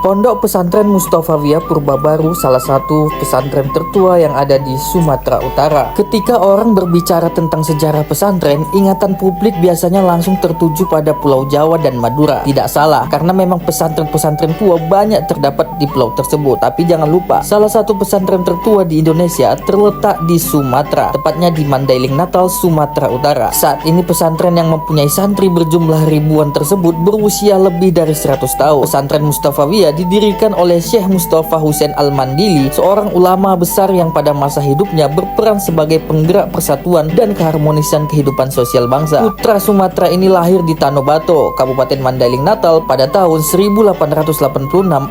Pondok Pesantren Mustofawiyah Purbabaru salah satu pesantren tertua yang ada di Sumatera Utara. Ketika orang berbicara tentang sejarah pesantren, ingatan publik biasanya langsung tertuju pada Pulau Jawa dan Madura. Tidak salah, karena memang pesantren-pesantren tua banyak terdapat di pulau tersebut. Tapi jangan lupa, salah satu pesantren tertua di Indonesia terletak di Sumatera, tepatnya di Mandailing Natal, Sumatera Utara. Saat ini pesantren yang mempunyai santri berjumlah ribuan tersebut berusia lebih dari 100 tahun. Pesantren Mustofawiyah didirikan oleh Syekh Mustafa Husain Al-Mandili, seorang ulama besar yang pada masa hidupnya berperan sebagai penggerak persatuan dan keharmonisan kehidupan sosial bangsa. Putra Sumatera ini lahir di Tanobato, Kabupaten Mandailing Natal pada tahun 1886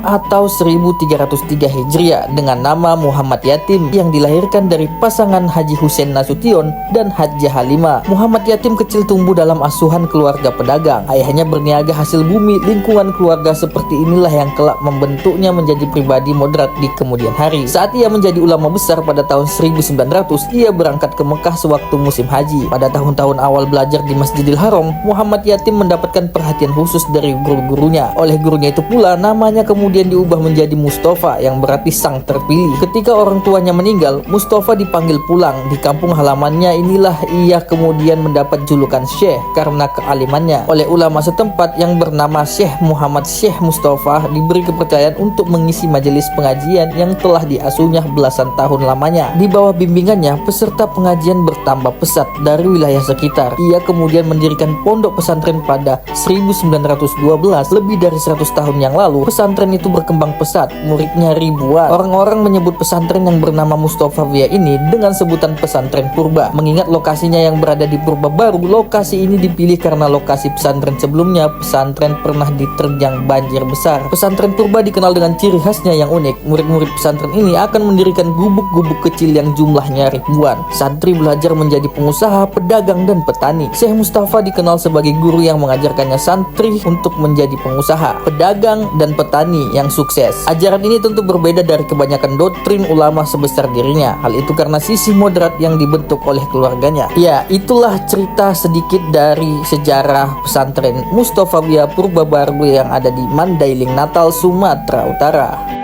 atau 1303 Hijriah dengan nama Muhammad Yatim yang dilahirkan dari pasangan Haji Husain Nasution dan Hajjah Halimah. Muhammad Yatim kecil tumbuh dalam asuhan keluarga pedagang. Ayahnya berniaga hasil bumi. Lingkungan keluarga seperti inilah yang kelak membentuknya menjadi pribadi moderat di kemudian hari. Saat ia menjadi ulama besar pada tahun 1900, ia berangkat ke Mekah sewaktu musim haji. Pada tahun-tahun awal belajar di Masjidil Haram, Muhammad Yatim mendapatkan perhatian khusus dari guru-gurunya. Oleh gurunya itu pula, namanya kemudian diubah menjadi Mustafa, yang berarti sang terpilih. Ketika orang tuanya meninggal, Mustafa dipanggil pulang. Di kampung halamannya inilah ia kemudian mendapat julukan Syekh karena kealimannya. Oleh ulama setempat yang bernama Syekh Muhammad Syekh Mustafa diberi kepercayaan untuk mengisi majelis pengajian yang telah diasuhnya belasan tahun lamanya. Di bawah bimbingannya, peserta pengajian bertambah pesat dari wilayah sekitar. Ia kemudian mendirikan pondok pesantren pada 1912. Lebih dari 100 tahun yang lalu, pesantren itu berkembang pesat, muridnya ribuan. Orang-orang menyebut pesantren yang bernama Mustofawiyah ini dengan sebutan pesantren purba. Mengingat lokasinya yang berada di Purbabaru, lokasi ini dipilih karena lokasi pesantren sebelumnya pesantren pernah diterjang banjir besar. Pesantren purba dikenal dengan ciri khasnya yang unik. Murid-murid pesantren ini akan mendirikan gubuk-gubuk kecil yang jumlahnya ribuan. Santri belajar menjadi pengusaha, pedagang, dan petani. Syekh Mustafa dikenal sebagai guru yang mengajarkannya santri untuk menjadi pengusaha, pedagang, dan petani yang sukses. Ajaran ini tentu berbeda dari kebanyakan doktrin ulama sebesar dirinya. Hal itu karena sisi moderat yang dibentuk oleh keluarganya. Ya, itulah cerita sedikit dari sejarah pesantren Mustofawiyah Purbabaru yang ada di Mandailing Natal, Sumatera Utara.